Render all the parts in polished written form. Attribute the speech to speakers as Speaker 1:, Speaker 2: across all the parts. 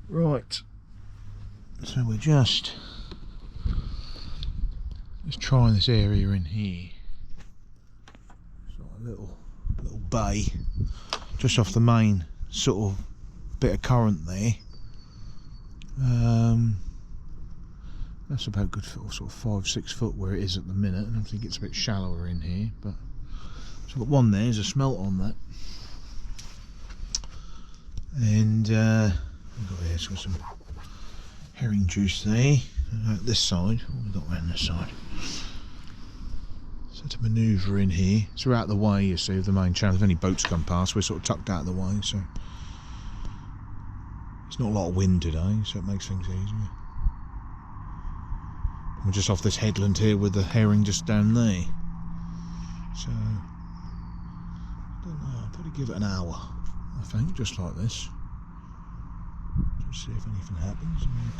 Speaker 1: Right, so we're just trying this area in here. It's like a little bay just off the main sort of bit of current there. That's about good for sort of 5-6 foot where it is at the minute, and I think it's a bit shallower in here, but so I've got one there, there's a smelt on that. And we've got here, so some herring juice there. Out this side, what have we got around this side? So to manoeuvre in here, so we're out of the way, you see, of the main channel. If any boats come past, we're sort of tucked out of the way, so it's not a lot of wind today, so it makes things easier. We're just off this headland here with the herring just down there. So, I don't know, I'll probably give it an hour, I think, just like this. Just see if anything happens. I mean,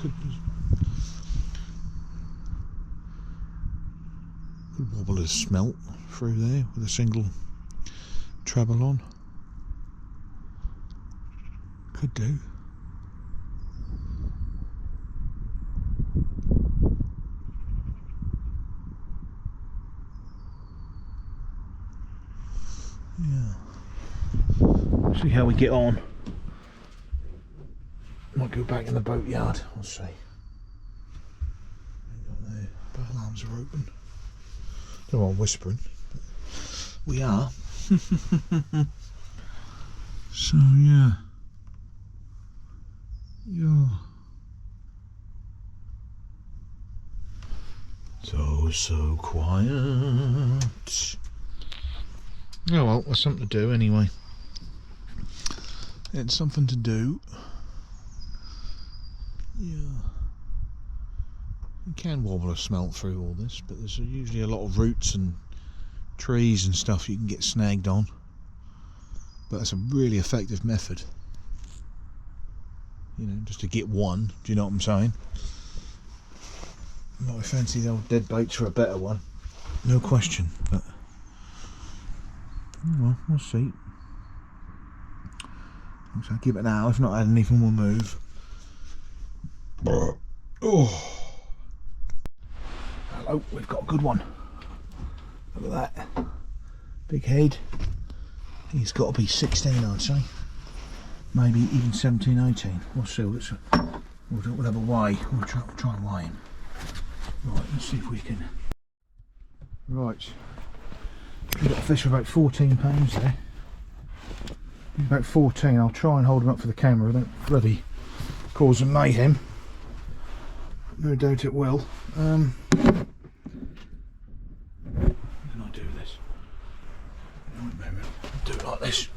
Speaker 1: could wobble a smelt through there with a single treble on. Could do. Yeah. See how we get on. Might go back in the boatyard. We'll see. The boat alarms are open. Don't know why I'm whispering, but we are. So yeah. So quiet. Oh well, there's something to do anyway. It's something to do. Yeah. You can wobble a smelt through all this, but there's usually a lot of roots and trees and stuff you can get snagged on. But it's a really effective method. You know, just to get one, do you know what I'm saying? Not fancy the old dead baits for a better one. No question, but well, we'll see. So I'll give it an hour. If not had anything, we'll move. Oh, hello, we've got a good one. Look at that. Big head. He's got to be 16, I'd say. Maybe even 17, 18. We'll see. We'll have a weigh. We'll try and weigh him. Right, let's see if we can. Right. We've got a fish of about 14 pounds there. He's about 14. I'll try and hold him up for the camera. I don't bloody cause a mayhem. No doubt it will. How can I do this? Do it like this.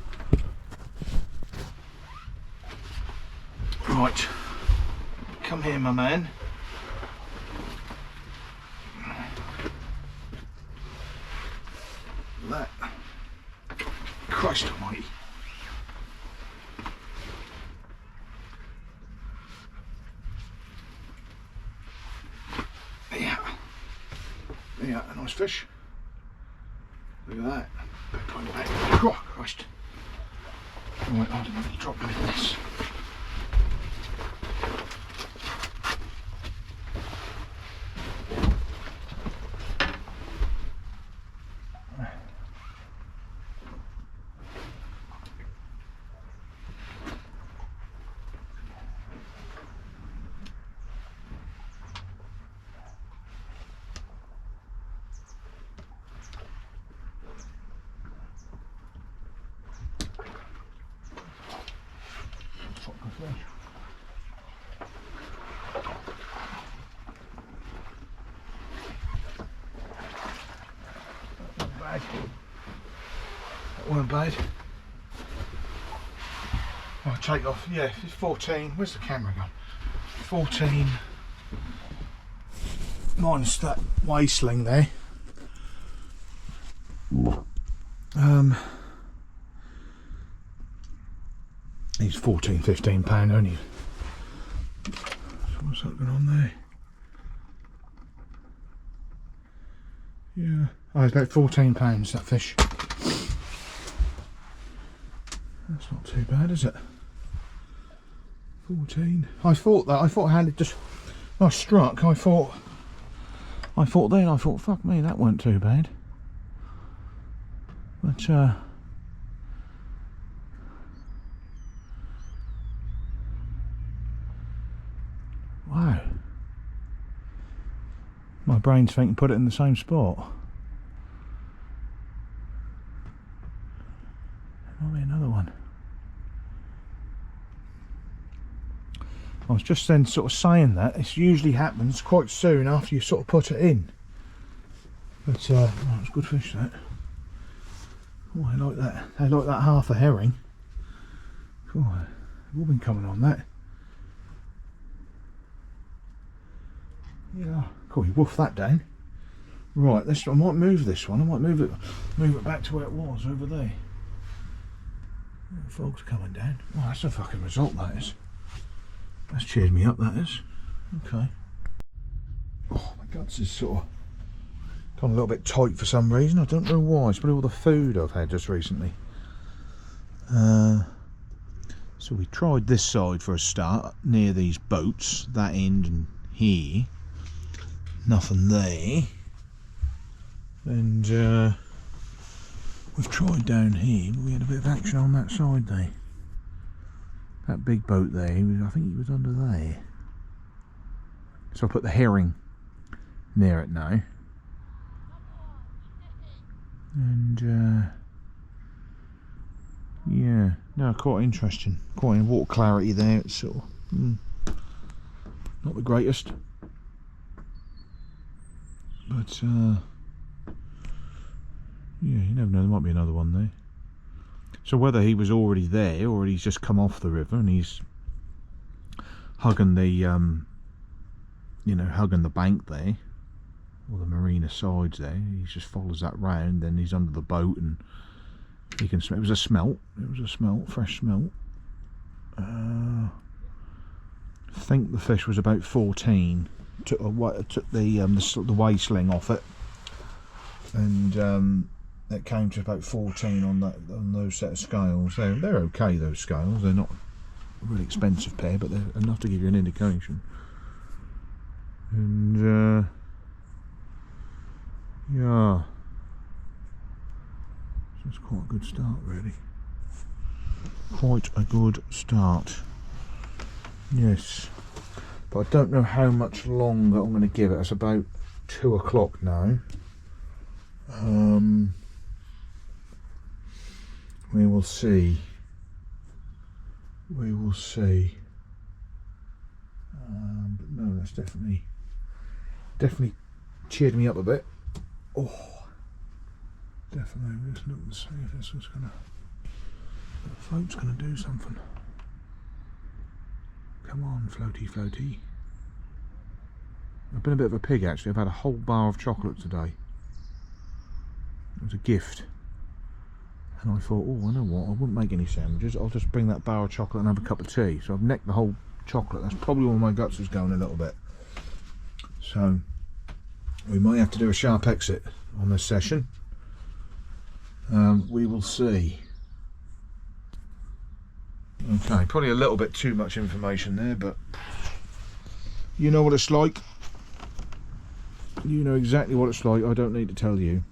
Speaker 1: Right. Come here, my man. That. Christ almighty. Yeah, a nice fish. Look at that. Big point back. Oh, Christ. Right, I didn't really drop him in this. That weren't bad. I'll take off. Yeah, it's 14. Where's the camera gone? 14 minus that weigh sling there. He's 14, 15 pound only. So what's that going on there? Yeah. Oh, it's about 14 pounds, that fish. That's not too bad, is it? 14. I thought I had it just. I struck. I thought then. Fuck me, that weren't too bad. But wow. My brain's thinking put it in the same spot. There might be another one. I was just then sort of saying that this usually happens quite soon after you sort of put it in. But oh, it's good fish that. Oh, I like that. I like that half a herring. Oh, they've all been coming on that. Yeah, cool. You wolf that down. Right, I might move this one. I might move it back to where it was over there. The fog's coming down. Oh, that's a fucking result, that is. That's cheered me up, that is. Okay. Oh, my guts is sort of gone a little bit tight for some reason. I don't know why. It's probably all the food I've had just recently. So we tried this side for a start, near these boats, that end and here. Nothing there. And we've tried down here, but we had a bit of action on that side there. That big boat there, I think he was under there. So I put the herring near it now. And yeah, no, quite interesting. Quite in water clarity there. It's sort of not the greatest, but yeah, you never know. There might be another one there. So whether he was already there or he's just come off the river and he's hugging the, you know, hugging the bank there, or the marina sides there, he just follows that round. Then he's under the boat and he can smell. It was a smelt. It was a smelt, fresh smelt. I think the fish was about 14. Took the weigh sling off it, and it came to about 14 on those set of scales. They're okay, those scales. They're not a really expensive pair, but they're enough to give you an indication. And yeah, so it's quite a good start, really. Quite a good start. Yes, but I don't know how much longer I'm going to give it. It's about 2 o'clock now. We will see. We will see. But no, that's definitely cheered me up a bit. Oh, definitely. Let's look and see if this was gonna. The float's gonna do something. Come on, floaty, floaty. I've been a bit of a pig actually. I've had a whole bar of chocolate today. It was a gift. And I thought, oh, I know what, I wouldn't make any sandwiches. I'll just bring that bar of chocolate and have a cup of tea. So I've necked the whole chocolate. That's probably where my guts is going a little bit. So we might have to do a sharp exit on this session. We will see. Okay, probably a little bit too much information there, but you know what it's like. You know exactly what it's like. I don't need to tell you.